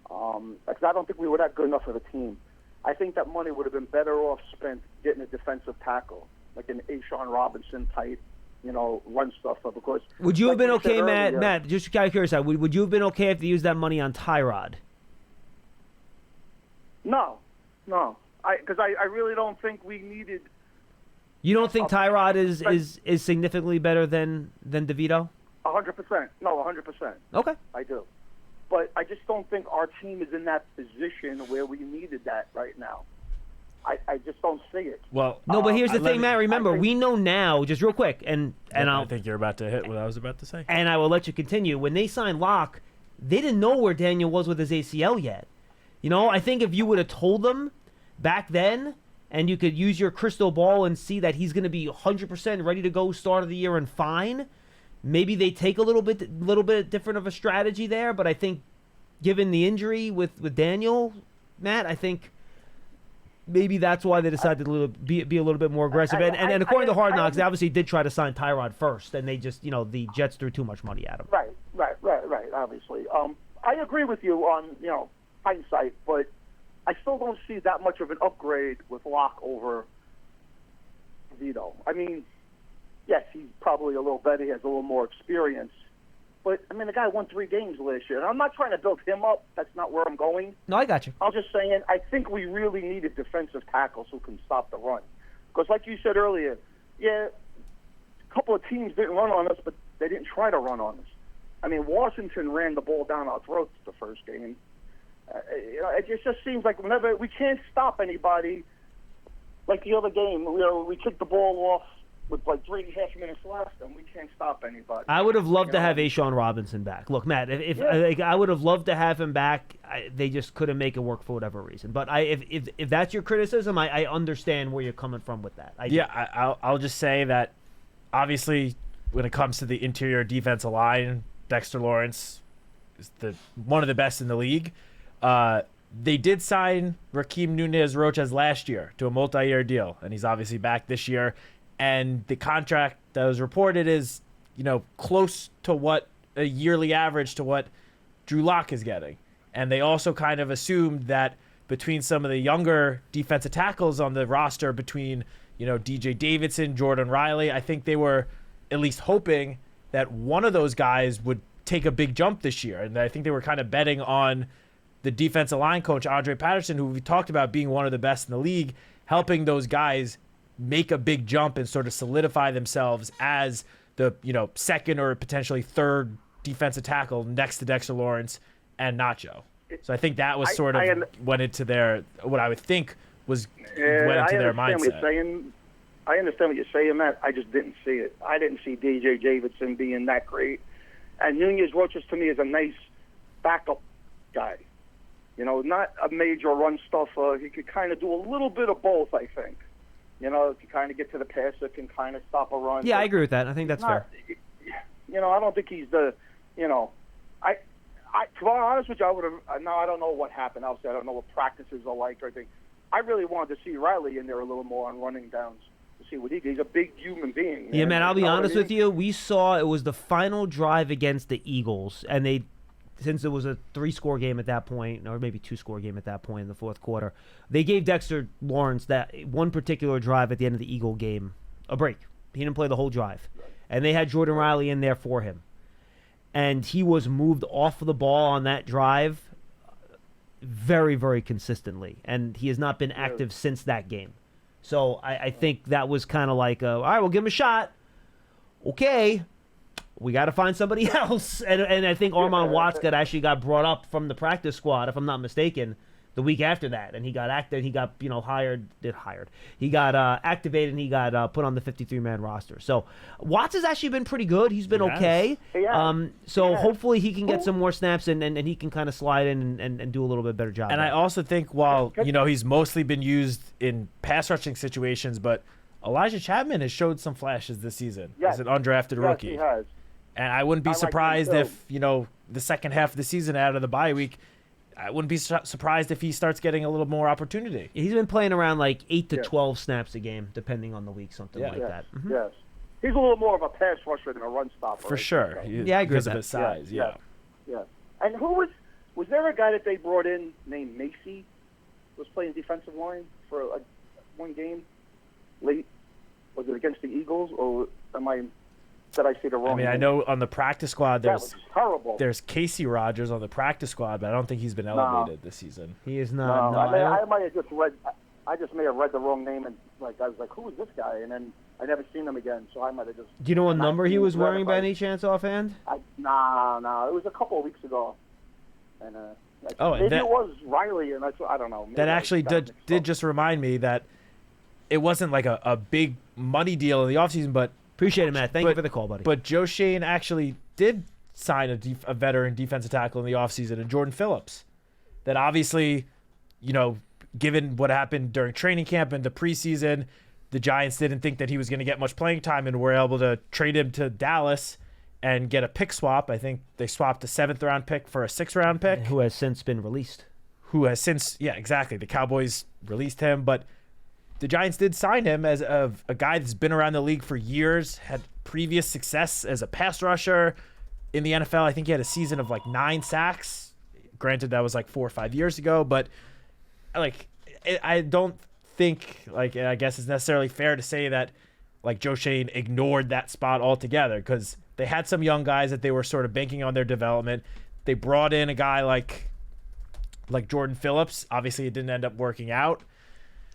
Because I don't think we were that good enough of a team. I think that money would have been better off spent getting a defensive tackle, like an Ashawn Robinson type, run stuffer. Because Would you have been okay, earlier, Matt, just kind of curious, would you have been okay if they used that money on Tyrod? No. Because I really don't think we needed. You don't think Tyrod is significantly better than DeVito? 100%. No, 100%. Okay. I do. But I just don't think our team is in that position where we needed that right now. I just don't see it. Well, No, but here's the let thing, me- Matt. Remember, we know now, just real quick, and I think you're about to hit what I was about to say. and I will let you continue. When they signed Locke, they didn't know where Daniel was with his ACL yet. I think if you would have told them back then, and you could use your crystal ball and see that he's going to be 100% ready to go start of the year and fine, maybe they take a little bit different of a strategy there. But I think, given the injury with Daniel, Matt, I think maybe that's why they decided to be a little bit more aggressive. And according to Hard Knocks, they obviously did try to sign Tyrod first, and they just, the Jets threw too much money at him. Right. Obviously, I agree with you on hindsight, but I still don't see that much of an upgrade with Locke over Vito. I mean, yes, he's probably a little better. He has a little more experience. But, I mean, the guy won 3 games last year. And I'm not trying to build him up. That's not where I'm going. No, I got you. I'm just saying I think we really needed defensive tackles who can stop the run. Because like you said earlier, a couple of teams didn't run on us, but they didn't try to run on us. I mean, Washington ran the ball down our throats the first game. It just seems like whenever we can't stop anybody, like the other game, we kicked the ball off with like 3.5 minutes left, and we can't stop anybody. I would have loved to have Ashawn Robinson back. Look, Matt, I would have loved to have him back. They just couldn't make it work for whatever reason. But if that's your criticism, I understand where you're coming from with that. I'll just say that obviously when it comes to the interior defensive line, Dexter Lawrence is one of the best in the league. They did sign Raheem Nunez-Roches last year to a multi-year deal, and he's obviously back this year. And the contract that was reported is, close to what a yearly average to what Drew Lock is getting. And they also kind of assumed that between some of the younger defensive tackles on the roster, between, DJ Davidson, Jordan Riley, I think they were at least hoping that one of those guys would take a big jump this year. And I think they were kind of betting on the defensive line coach, Andre Patterson, who we talked about being one of the best in the league, helping those guys make a big jump and sort of solidify themselves as the second or potentially third defensive tackle next to Dexter Lawrence and Nacho. So I think that was sort of went into their what I would think was went into their mindset. I understand what you're saying, Matt. I just didn't see it. I didn't see DJ Davidson being that great. And Nunez-Roches to me is a nice backup guy. You know, not a major run stuffer. He could kind of do a little bit of both, I think. You know, if you kind of get to the passer, can kind of stop a run. Yeah, I agree with that. I think that's fair. You know, I don't think he's the, you know, to be honest with you, I would have. Now I don't know what happened. Obviously, I don't know what practices are like or anything. I really wanted to see Riley in there a little more on running downs to see what he. He's a big human being. Yeah, man. I'll be You know what honest I mean? with you. We saw it was the final drive against the Eagles, and they, since it was a 3-score game at that point, or maybe 2-score game at that point in the fourth quarter, they gave Dexter Lawrence that one particular drive at the end of the Eagle game a break. He didn't play the whole drive, and they had Jordan Riley in there for him. And he was moved off of the ball on that drive very, very consistently. And he has not been active since that game. So I think that was kind of like, all right, we'll give him a shot. Okay, we got to find somebody else. And I think Armon Watts actually got brought up from the practice squad, if I'm not mistaken, the week after that. And he got active. He got, He got activated, and he got put on the 53-man roster. So Watts has actually been pretty good. He's been okay. Hopefully he can get some more snaps, and he can kind of slide in and do a little bit better job. And I also think while, he's mostly been used in pass rushing situations, but Elijah Chapman has showed some flashes this season as an undrafted rookie. He has. And I wouldn't be surprised if, the second half of the season out of the bye week, I wouldn't be surprised if he starts getting a little more opportunity. He's been playing around like 8 to 12 snaps a game, depending on the week, something like that. Mm-hmm. Yes. He's a little more of a pass rusher than a run stopper. For sure. Yeah, I agree with because of that. his size, yeah. And who was there a guy that they brought in named Macy, who was playing defensive line for one game late? Was it against the Eagles, or did I see the wrong name? I know on the practice squad that was terrible. There's Casey Rogers on the practice squad, but I don't think he's been elevated this season. He is not. I might have just read. I just may have read the wrong name, and I was like, "Who is this guy?" And then I never seen him again, so I might have just. Do you know what number he was wearing by any chance offhand? No. It was a couple of weeks ago, and maybe it was Riley, and I don't know. Maybe that actually did just remind me that it wasn't like a big money deal in the offseason, but. Appreciate it, Matt. Thank you for the call, buddy. But Joe Shane actually did sign a veteran defensive tackle in the offseason, and Jordan Phillips. That obviously, given what happened during training camp and the preseason, the Giants didn't think that he was going to get much playing time and were able to trade him to Dallas and get a pick swap. I think they swapped a 7th-round pick for a 6th-round pick. Who has since been released. Exactly. The Cowboys released him, but the Giants did sign him as a guy that's been around the league for years, had previous success as a pass rusher in the NFL. I think he had a season of 9 sacks. Granted, that was 4 or 5 years ago, but I don't think I guess it's necessarily fair to say that Joe Shane ignored that spot altogether, because they had some young guys that they were sort of banking on their development. They brought in a guy like Jordan Phillips. Obviously, it didn't end up working out.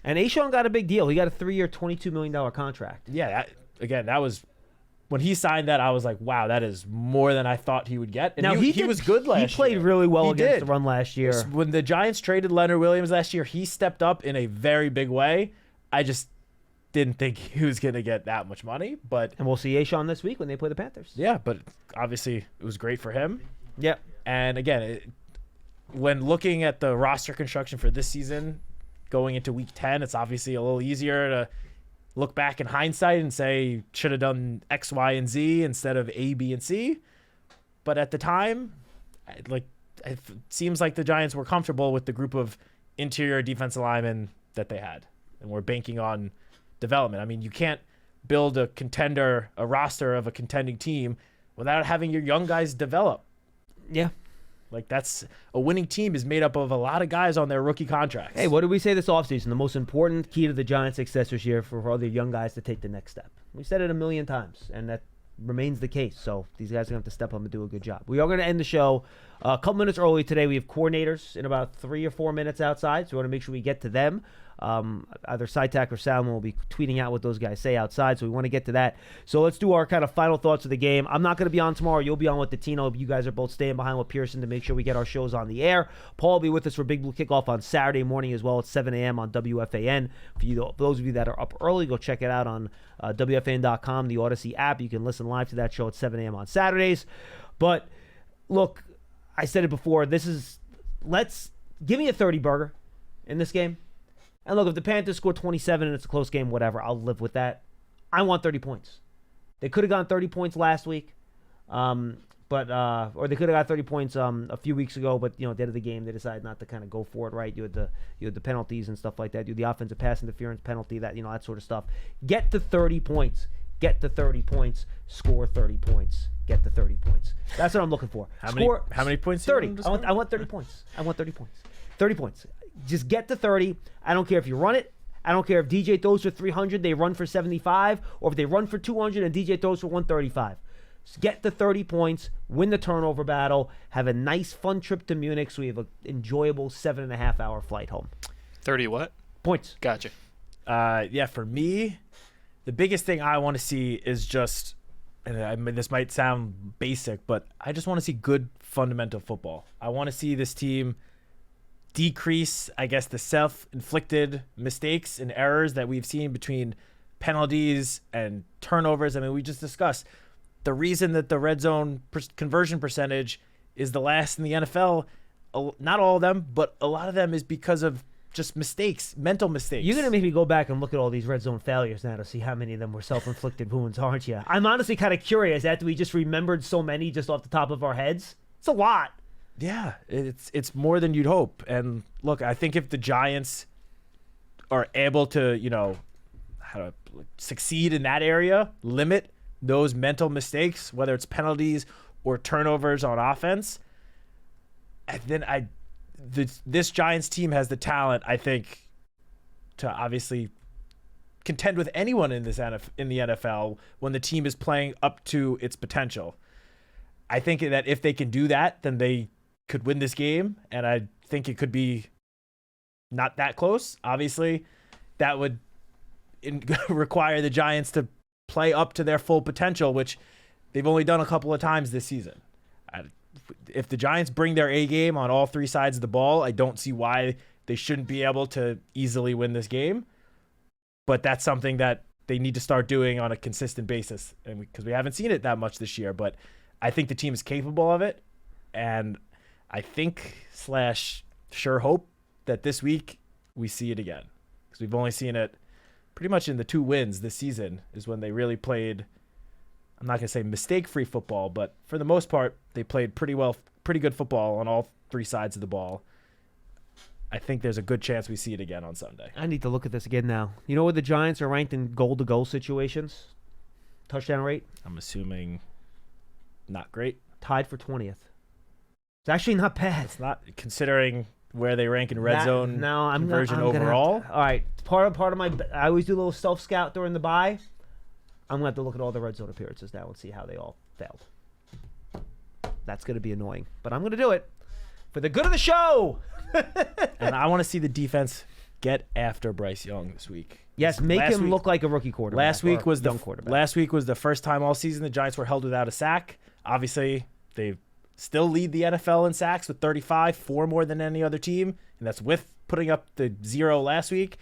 And A'Shawn got a big deal. He got a 3-year, $22 million contract. Yeah, that was when he signed that. I was like, wow, that is more than I thought he would get. And now he was good last year. He played really well against the run last year. When the Giants traded Leonard Williams last year, he stepped up in a very big way. I just didn't think he was going to get that much money. And we'll see A'Shawn this week when they play the Panthers. Yeah, but obviously it was great for him. Yeah. And again, when looking at the roster construction for this season, going into week 10, it's obviously a little easier to look back in hindsight and say, should have done X, Y, and Z instead of A, B, and C. But at the time, it seems like the Giants were comfortable with the group of interior defensive linemen that they had, and were banking on development. I mean, you can't build a roster of a contending team without having your young guys develop. Yeah. That's a winning team is made up of a lot of guys on their rookie contracts. Hey, what did we say this offseason? The most important key to the Giants' success this year for all the young guys to take the next step. We said it a million times, and that remains the case. So these guys are going to have to step up and do a good job. We are going to end the show a couple minutes early today. We have coordinators in about 3 or 4 minutes outside, so we want to make sure we get to them. Either Citak or Salmon will be tweeting out what those guys say outside, so we want to get to that. So let's do our kind of final thoughts of the game. I'm not going to be on tomorrow. You'll be on with the Tino. You guys are both staying behind with Pearson to make sure we get our shows on the air. Paul will be with us for Big Blue Kickoff on Saturday morning as well at 7 a.m. on WFAN. For those of you that are up early, go check it out on WFAN.com, the Odyssey app. You can listen live to that show at 7 a.m. on Saturdays. But look, I said it before. Let's Give me a 30 burger in this game. And look, if the Panthers score 27 and it's a close game, whatever, I'll live with that. I want 30 points. They could have gone 30 points last week, or they could have got 30 points a few weeks ago, but, at the end of the game, they decided not to kind of go for it, right? You had the penalties and stuff like that. You had the offensive pass interference penalty, that sort of stuff. Get to 30 points. Get to 30 points. Score 30 points. Get to 30 points. That's what I'm looking for. How many points? 30. I want 30 points. 30 points. Just get to 30. I don't care if you run it. I don't care if DJ throws for 300, they run for 75, or if they run for 200 and DJ throws for 135. Just get to 30 points, win the turnover battle, have a nice, fun trip to Munich so we have an enjoyable 7.5-hour flight home. 30 what? Points. Gotcha. For me, the biggest thing I want to see is just, and I mean, this might sound basic, but I just want to see good fundamental football. I want to see this team decrease, I guess, the self-inflicted mistakes and errors that we've seen between penalties and turnovers. I mean, we just discussed the reason that the red zone conversion percentage is the last in the NFL. Not all of them, but a lot of them is because of just mistakes, mental mistakes. You're going to make me go back and look at all these red zone failures now to see how many of them were self-inflicted wounds, aren't you? I'm honestly kind of curious after we just remembered so many just off the top of our heads. It's a lot. Yeah, it's more than you'd hope. And look, I think if the Giants are able to, succeed in that area, limit those mental mistakes, whether it's penalties or turnovers on offense, and then this Giants team has the talent, I think, to obviously contend with anyone in the NFL when the team is playing up to its potential. I think that if they can do that, then they could win this game, and I think it could be not that close. Obviously, that would require the Giants to play up to their full potential, which they've only done a couple of times this season. If the Giants bring their A game on all three sides of the ball, I don't see why they shouldn't be able to easily win this game. But that's something that they need to start doing on a consistent basis, and because we haven't seen it that much this year. But I think the team is capable of it, and I think / sure hope that this week we see it again, because we've only seen it pretty much in the 2 wins this season is when they really played, I'm not going to say mistake-free football, but for the most part, they played pretty good football on all 3 sides of the ball. I think there's a good chance we see it again on Sunday. I need to look at this again now. You know where the Giants are ranked in goal-to-goal situations? Touchdown rate? I'm assuming not great. Tied for 20th. It's actually not bad. It's not, considering where they rank in red zone conversion overall. All right, part of my. I always do a little self scout during the bye. I'm gonna have to look at all the red zone appearances now and see how they all failed. That's gonna be annoying, but I'm gonna do it for the good of the show. And I want to see the defense get after Bryce Young this week. Yes, make him look like a rookie quarterback. Last week was quarterback. the first time all season the Giants were held without a sack. Obviously, they still lead the NFL in sacks with 35, 4 more than any other team, and that's with putting up the 0 last week.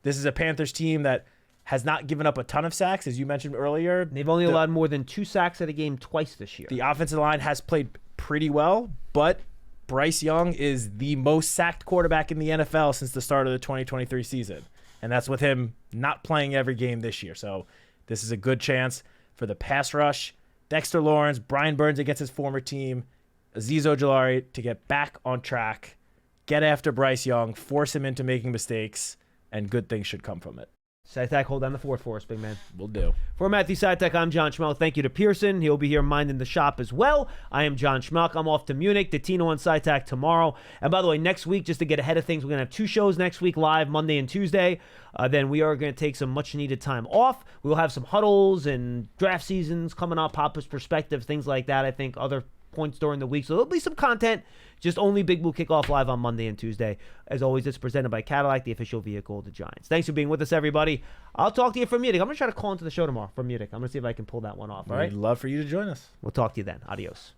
This is a Panthers team that has not given up a ton of sacks, as you mentioned earlier. They've only allowed more than 2 sacks at a game twice this year. The offensive line has played pretty well, but Bryce Young is the most sacked quarterback in the NFL since the start of the 2023 season, and that's with him not playing every game this year. So this is a good chance for the pass rush. Dexter Lawrence, Brian Burns against his former team, Azeez Ojulari to get back on track, get after Bryce Young, force him into making mistakes, and good things should come from it. Citak, hold down the fort for us, big man. Will do. For Matthew Citak, I'm John Schmeelk. Thank you to Pearson. He'll be here minding the shop as well. I am John Schmeelk. I'm off to Munich, to Tino and Citak tomorrow. And by the way, next week, just to get ahead of things, we're going to have 2 shows next week live, Monday and Tuesday. Then we are going to take some much-needed time off. We will have some huddles and draft seasons coming up, Papa's perspective, things like that. I think other points during the week. So there'll be some content, just only Big Blue Kickoff live on Monday and Tuesday. As always, it's presented by Cadillac, the official vehicle of the Giants. Thanks for being with us, everybody. I'll talk to you from Munich. I'm going to try to call into the show tomorrow from Munich. I'm going to see if I can pull that one off, all right? We'd love for you to join us. We'll talk to you then. Adios.